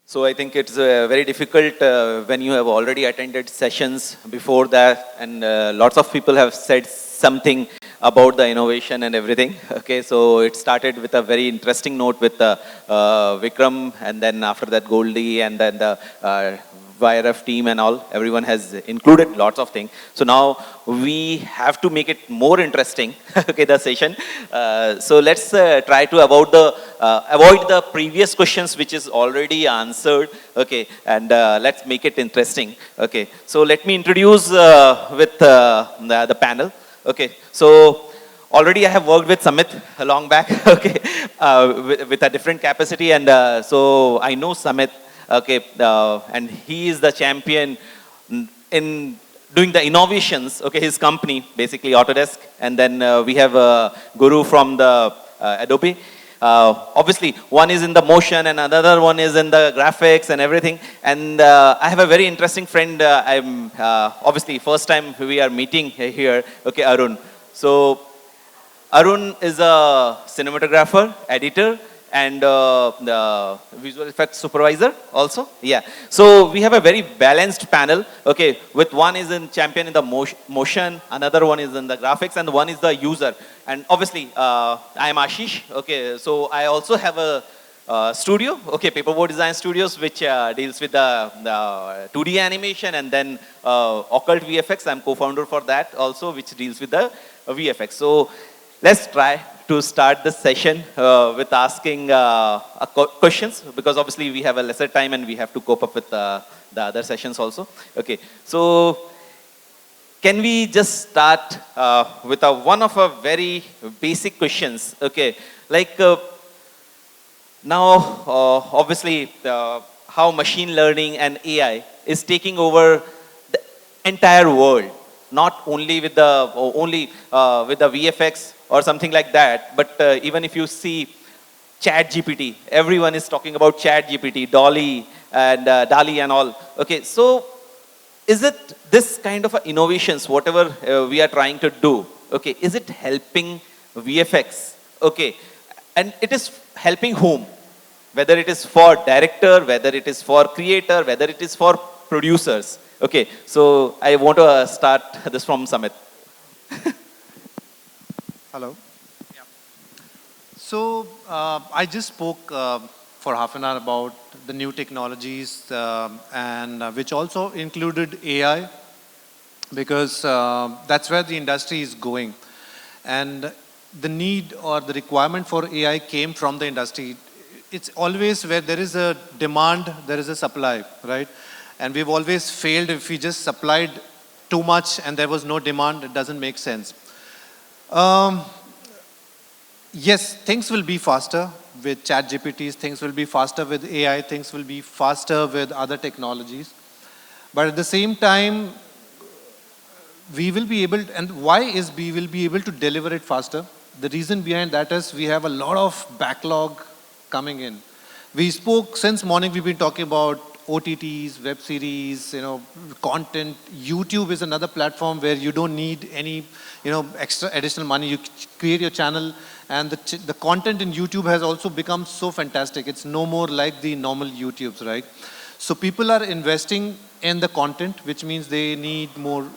So I think it's very difficult when you have already attended sessions before that, and lots of people have said something about the innovation and everything. Okay, so it started with a very interesting note with Vikram, and then after that Goldie, and then the YRF team and all. Everyone has included lots of things. So now we have to make it more interesting. Okay, the session. So let's try to avoid the previous questions which is already answered. Okay, and let's make it interesting. Okay, so let me introduce with the panel. Okay, so already I have worked with Samit a long back. Okay, with a different capacity, and so I know Samit. Okay, and he is the champion in doing the innovations. Okay, his company basically Autodesk, and then we have Guru from the Adobe. Obviously, one is in the motion and another one is in the graphics and everything. And I have a very interesting friend. I'm obviously first time we are meeting here. Okay, Arun. So Arun is a cinematographer, editor, and the visual effects supervisor also. Yeah. So we have a very balanced panel. Okay, with one is in champion in the motion, another one is in the graphics, and one is the user. And obviously, I am Aashish. Okay, so I also have a studio. Okay, Paperboat Design Studios, which deals with the 2D animation, and then Occult VFX. I'm co-founder for that also, which deals with the VFX. So let's try to start the session with asking questions, because obviously we have a lesser time and we have to cope up with the other sessions also. Okay, so can we just start with one of our very basic questions? Okay, like now obviously how machine learning and AI is taking over the entire world, not only with the VFX or something like that, but even if you see ChatGPT, everyone is talking about ChatGPT, Dolly and DALI and all. Okay, so is it this kind of innovations, whatever we are trying to do, okay, is it helping VFX? Okay, and it is helping whom? Whether it is for director, whether it is for creator, whether it is for producers. Okay, so I want to start this from Samit. Hello. Yeah. So I just spoke for half an hour about the new technologies and which also included AI, because that's where the industry is going. And the need or the requirement for AI came from the industry. It's always where there is a demand, there is a supply, right? And we've always failed if we just supplied too much and there was no demand. It doesn't make sense. Yes, things will be faster with ChatGPTs, things will be faster with AI, things will be faster with other technologies. But at the same time, we will be able, and why is we will be able to deliver it faster? The reason behind that is we have a lot of backlog coming in. We spoke, since morning we've been talking about OTTs, web series, content. YouTube is another platform where you don't need any, extra additional money. You create your channel, and the content in YouTube has also become so fantastic. It's no more like the normal YouTubes, right? So people are investing in the content, which means they need more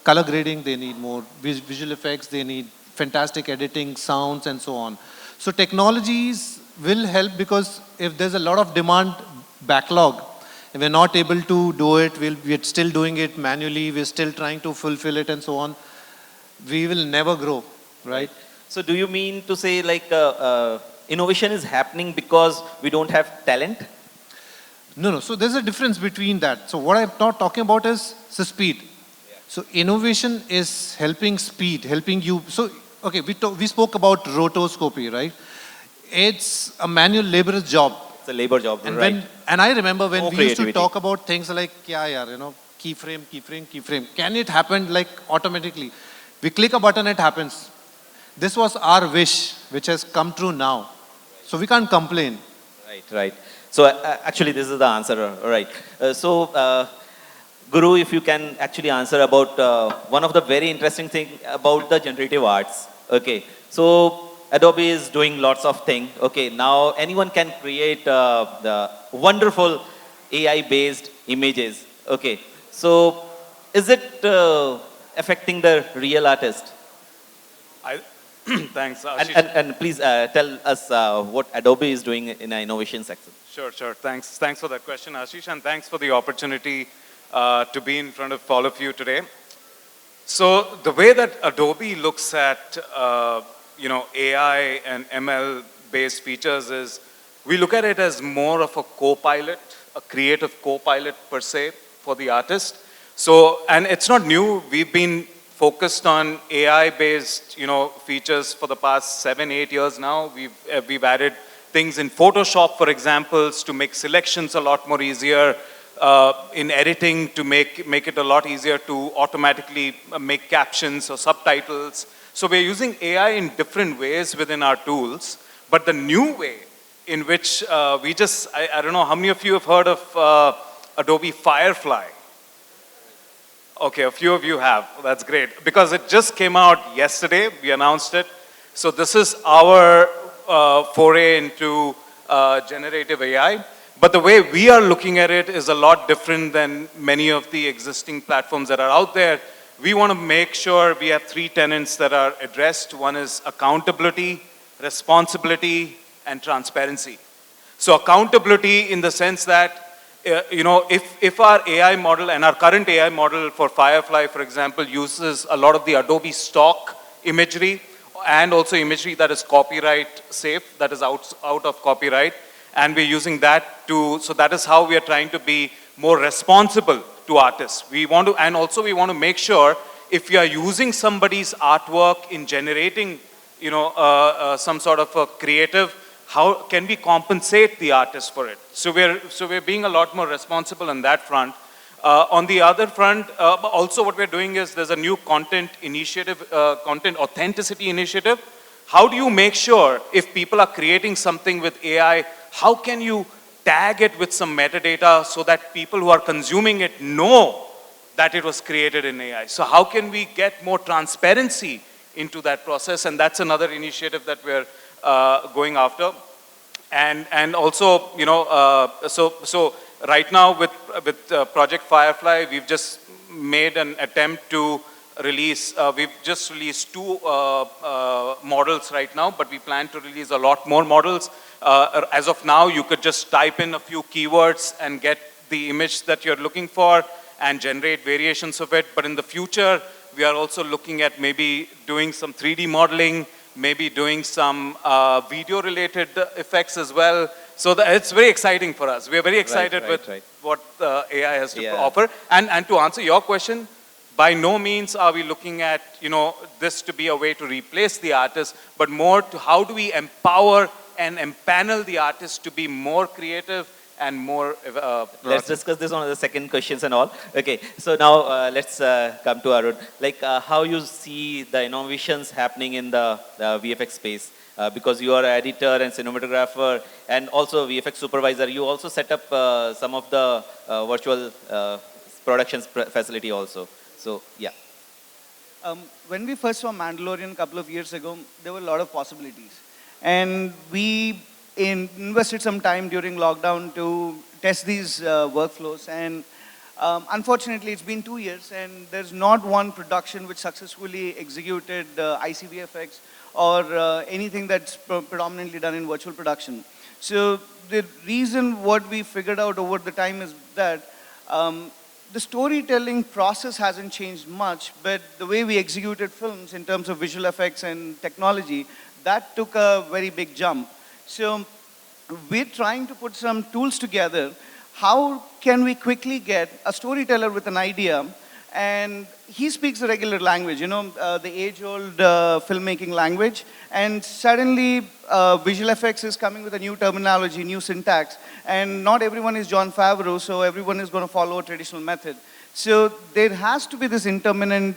color grading, they need more visual effects, they need fantastic editing, sounds, and so on. So technologies will help, because if there's a lot of demand backlog, and we're not able to do it, we're still doing it manually, we're still trying to fulfill it and so on, we will never grow, right? So do you mean to say like innovation is happening because we don't have talent? No. So there's a difference between that. So what I'm not talking about is the speed. Yeah. So innovation is helping speed, helping you. So, okay, we spoke about rotoscopy, right? It's a manual laborer's job. It's a labor job, and right? And I remember when No we creativity. used to talk about things like, keyframe. Can it happen like automatically? We click a button, it happens. This was our wish, which has come true now. So we can't complain. Right. So actually this is the answer, right. Guru, if you can actually answer about one of the very interesting thing about the generative arts. Okay, so Adobe is doing lots of things. Okay, now anyone can create the wonderful AI-based images. Okay, so is it affecting the real artist? I, thanks, And, Aashish. and please tell us what Adobe is doing in our innovation section. Sure, sure. Thanks for that question, Aashish, and thanks for the opportunity to be in front of all of you today. So the way that Adobe looks at AI and ML-based features is we look at it as more of a co-pilot, a creative co-pilot per se for the artist. So, and it's not new. We've been focused on AI-based, features for the past 7-8 years now. We've added things in Photoshop, for example, to make selections a lot more easier. In editing to make it a lot easier to automatically make captions or subtitles. So we're using AI in different ways within our tools, but the new way in which I don't know, how many of you have heard of Adobe Firefly? Okay, a few of you have. That's great. Because it just came out yesterday, we announced it. So this is our foray into generative AI. But the way we are looking at it is a lot different than many of the existing platforms that are out there. We want to make sure we have 3 tenets that are addressed. One is accountability, responsibility, and transparency. So accountability in the sense that, if our AI model and our current AI model for Firefly, for example, uses a lot of the Adobe stock imagery and also imagery that is copyright safe, that is out of copyright. And we're using that so that is how we are trying to be more responsible to artists. We want to make sure if you are using somebody's artwork in generating, some sort of a creative, how can we compensate the artist for it? So we're being a lot more responsible on that front. On the other front, also what we're doing is there's a new content initiative, content authenticity initiative. How do you make sure if people are creating something with AI, how can you tag it with some metadata so that people who are consuming it know that it was created in AI? So how can we get more transparency into that process? And that's another initiative that we're going after. And also, so right now with Project Firefly, we've just made an attempt to release, we've just released 2 models right now, but we plan to release a lot more models. As of now, you could just type in a few keywords and get the image that you're looking for and generate variations of it. But in the future, we are also looking at maybe doing some 3D modeling, maybe doing some video-related effects as well. So it's very exciting for us. We are very excited with what AI has to offer. And to answer your question, by no means are we looking at, this to be a way to replace the artist, but more to how do we empower and empanel the artist to be more creative and more... Let's discuss this on the second questions and all. Okay, so now let's come to Arun. Like how you see the innovations happening in the VFX space. Because you are an editor and cinematographer and also VFX supervisor, you also set up some of the virtual productions facility also. So, yeah. When we first saw Mandalorian a couple of years ago, there were a lot of possibilities. And we invested some time during lockdown to test these workflows. And unfortunately, it's been 2 years and there's not one production which successfully executed ICVFX or anything that's predominantly done in virtual production. So the reason what we figured out over the time is that the storytelling process hasn't changed much, but the way we executed films in terms of visual effects and technology, that took a very big jump. So we're trying to put some tools together. How can we quickly get a storyteller with an idea, and he speaks the regular language, the age-old filmmaking language, and suddenly visual effects is coming with a new terminology, new syntax, and not everyone is Jon Favreau, so everyone is going to follow a traditional method. So there has to be this intermittent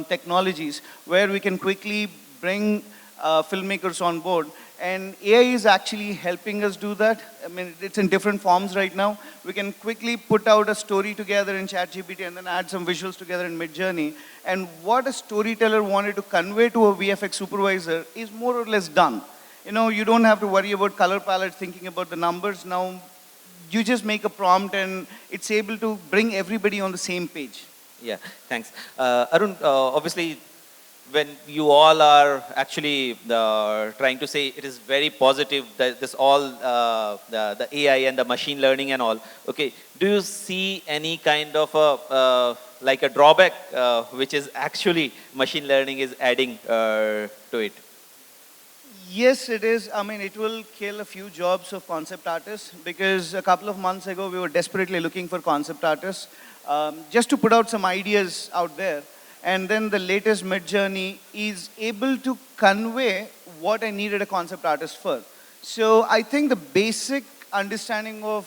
technologies where we can quickly bring filmmakers on board And AI is actually helping us do that. I mean, it's in different forms right now. We can quickly put out a story together in ChatGPT and then add some visuals together in Midjourney. And what a storyteller wanted to convey to a VFX supervisor is more or less done. You know, you don't have to worry about color palette, thinking about the numbers. Now, you just make a prompt and it's able to bring everybody on the same page. Yeah, thanks. Arun, obviously, when you all are actually trying to say it is very positive that this all, the AI and the machine learning and all, okay, do you see any kind of a, like a drawback which is actually machine learning is adding to it? Yes, it is. I mean, it will kill a few jobs of concept artists because a couple of months ago, we were desperately looking for concept artists just to put out some ideas out there. And then the latest Midjourney is able to convey what I needed a concept artist for. So I think the basic understanding of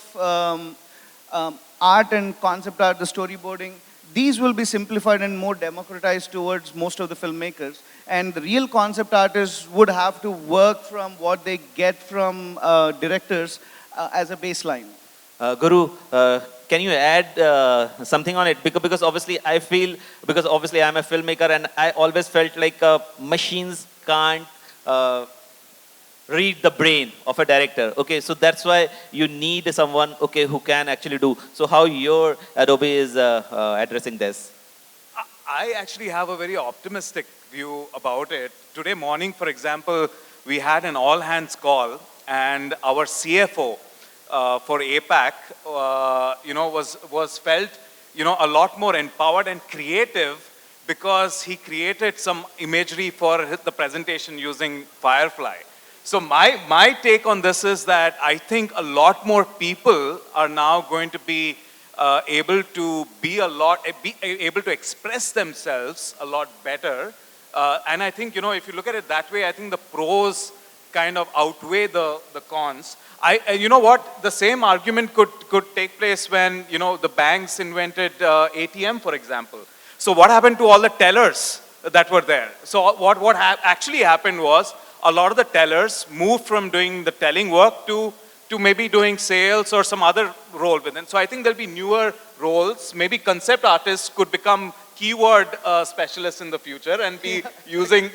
art and concept art, the storyboarding, these will be simplified and more democratized towards most of the filmmakers. And the real concept artists would have to work from what they get from directors as a baseline. Guru, can you add something on it? Because obviously I feel, because obviously I'm a filmmaker and I always felt like machines can't read the brain of a director. Okay, so that's why you need someone, okay, who can actually do. So how your Adobe is addressing this? I actually have a very optimistic view about it. Today morning, for example, we had an all-hands call, and our CFO for APAC, was felt, a lot more empowered and creative because he created some imagery for the presentation using Firefly. So my take on this is that I think a lot more people are now going to be able to be able to express themselves a lot better. And I think, if you look at it that way, I think the pros kind of outweigh the cons. You know what? The same argument could take place when, the banks invented ATM, for example. So what happened to all the tellers that were there? So what actually happened was a lot of the tellers moved from doing the telling work to maybe doing sales or some other role within. So I think there'll be newer roles. Maybe concept artists could become keyword specialists in the future and be using,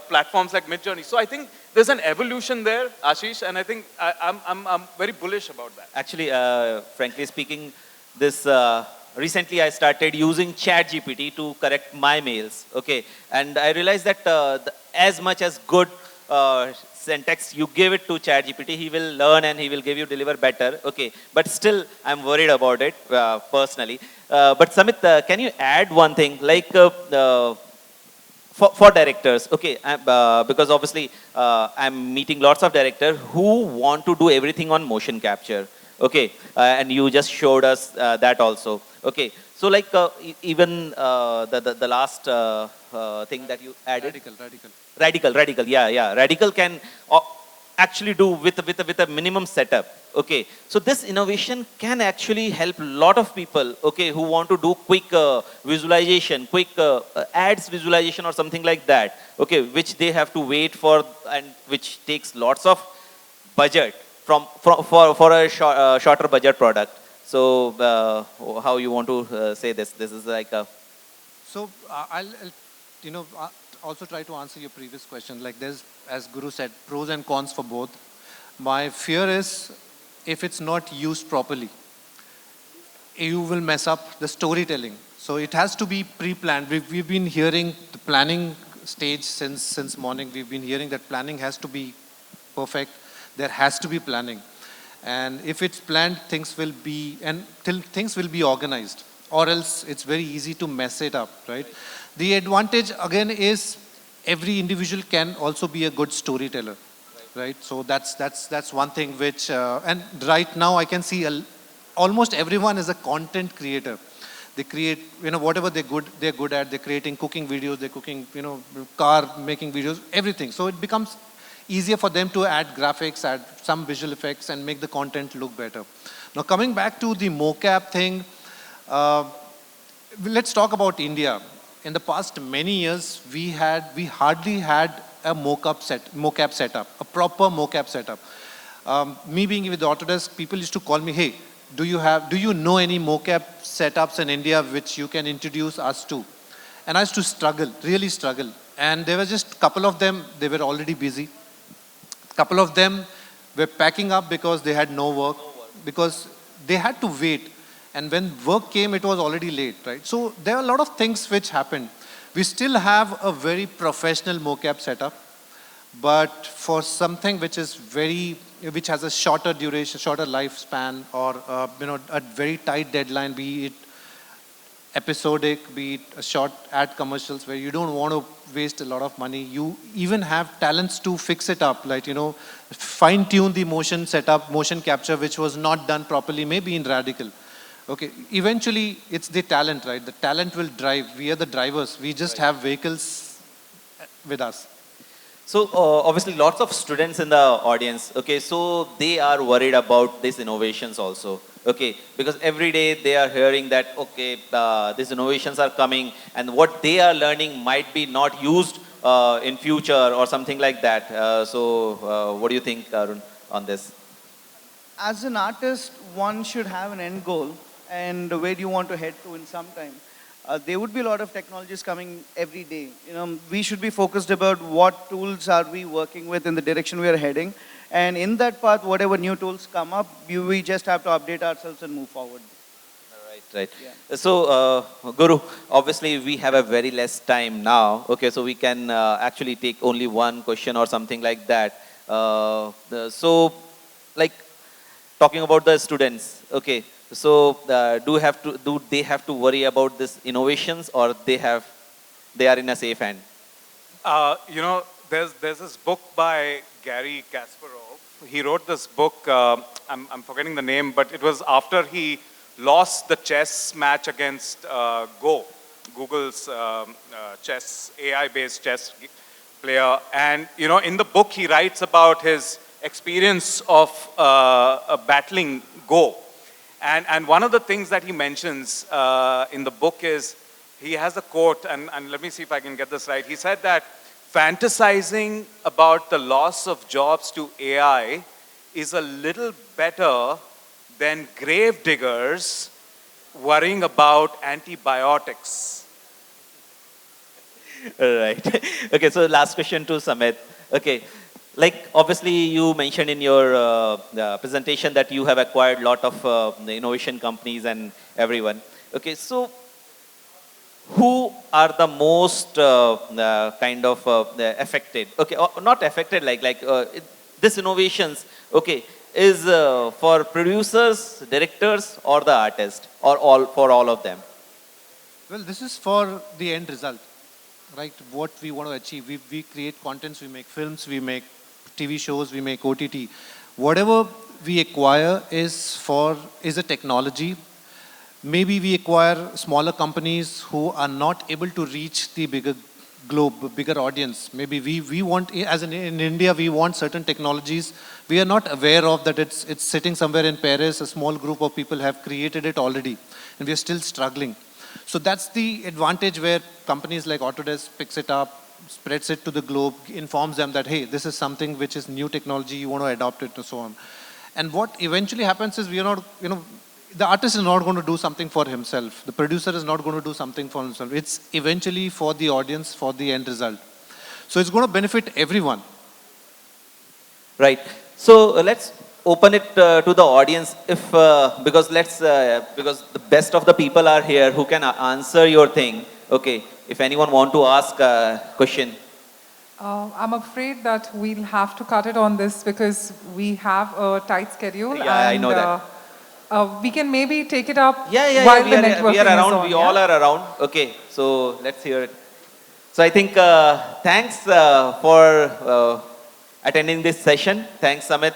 platforms like Midjourney. So I think there's an evolution there, Aashish, and I think I'm very bullish about that. Actually, frankly speaking, this recently I started using ChatGPT to correct my mails. Okay, and I realized that as much as good syntax you give it to ChatGPT, he will learn and he will deliver better. Okay, but still I'm worried about it personally. But Samit, can you add one thing like for directors? Okay, because obviously I'm meeting lots of directors who want to do everything on motion capture. Okay, and you just showed us that also. Okay, so like even the last thing that you added. Radical, yeah. Radical can actually do with a minimum setup. Okay, so this innovation can actually help a lot of people, okay, who want to do quick visualization, quick ads visualization or something like that, okay, which they have to wait for and which takes lots of budget for a shorter budget product. So how you want to say this? This is like a... So I'll also try to answer your previous question. Like there's, as Guru said, pros and cons for both. My fear is if it's not used properly, you will mess up the storytelling. So it has to be pre-planned. We've been hearing the planning stage since morning. We've been hearing that planning has to be perfect. There has to be planning. And if it's planned, things will be organized, or else it's very easy to mess it up, right? The advantage again is every individual can also be a good storyteller, right? So that's one thing which, and right now I can see almost everyone is a content creator. They create, whatever they're good at. They're creating cooking videos, they're cooking, car making videos, everything. So it becomes easier for them to add graphics, add some visual effects and make the content look better. Now coming back to the mocap thing, let's talk about India. In the past many years, we hardly had a mocap setup, a proper mocap setup. Me being with Autodesk, people used to call me, hey, do you know any mocap setups in India which you can introduce us to? And I used to struggle, really struggle. And there were just a couple of them, they were already busy. A couple of them were packing up because they had no work, because they had to wait. And when work came, it was already late, right? So there are a lot of things which happened. We still have a very professional mocap setup, but for something which is which has a shorter duration, shorter lifespan, or a very tight deadline, be it episodic, be it a short ad commercials where you don't want to waste a lot of money. You even have talents to fix it up, like, fine tune the motion setup, motion capture, which was not done properly, maybe in Radical. Okay, eventually it's the talent, right? The talent will drive. We are the drivers. We just have vehicles with us. So obviously lots of students in the audience, okay, so they are worried about these innovations also, okay, because every day they are hearing that, okay, these innovations are coming and what they are learning might be not used in future or something like that. So what do you think, Arun, on this? As an artist, one should have an end goal and where do you want to head to in some time. There would be a lot of technologies coming every day. We should be focused about what tools are we working with in the direction we are heading. And in that path, whatever new tools come up, we just have to update ourselves and move forward. Right. Yeah. So, Guru, obviously we have a very less time now. Okay, so we can actually take only one question or something like that. So, like, talking about the students, okay, so do they have to worry about this innovations, or they are in a safe hand? There's this book by Gary Kasparov. He wrote this book, I'm forgetting the name, but it was after he lost the chess match against Go, Google's chess, AI-based chess player. And, in the book, he writes about his experience of battling Go. And one of the things that he mentions in the book is, he has a quote, and let me see if I can get this right. He said that fantasizing about the loss of jobs to AI is a little better than grave diggers worrying about antibiotics. Right. Okay, so last question to Samit. Okay. Like, obviously, you mentioned in your presentation that you have acquired a lot of the innovation companies and everyone. Okay, so who are the most kind of affected? Okay, or not affected, this innovations, okay, is for producers, directors, or the artist, or for all of them? Well, this is for the end result, right? What we want to achieve. We create contents, we make films, we make TV shows, we make OTT. Whatever we acquire is a technology. Maybe we acquire smaller companies who are not able to reach the bigger globe, bigger audience. Maybe we want, as in India, we want certain technologies. We are not aware of that it's sitting somewhere in Paris. A small group of people have created it already, and we are still struggling. So that's the advantage where companies like Autodesk picks it up, spreads it to the globe, informs them that, hey, this is something which is new technology, you want to adopt it, and so on. And what eventually happens is we are not, the artist is not going to do something for himself. The producer is not going to do something for himself. It's eventually for the audience, for the end result. So it's going to benefit everyone. Right. So let's open it to the audience, because the best of the people are here who can answer your thing. Okay. If anyone want to ask a question. I'm afraid that we'll have to cut it on this because we have a tight schedule. Yeah, and, I know that. We can maybe take it up while we the are networking is around. on, We all are around. Okay, so let's hear it. So I think thanks for attending this session. Thanks, Samit,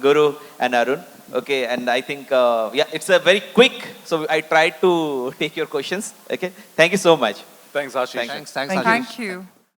Guru, and Arun. Okay, and I think it's a very quick. So I tried to take your questions. Okay, thank you so much. Thanks, Aashish. Thanks, Thank you. Thank you.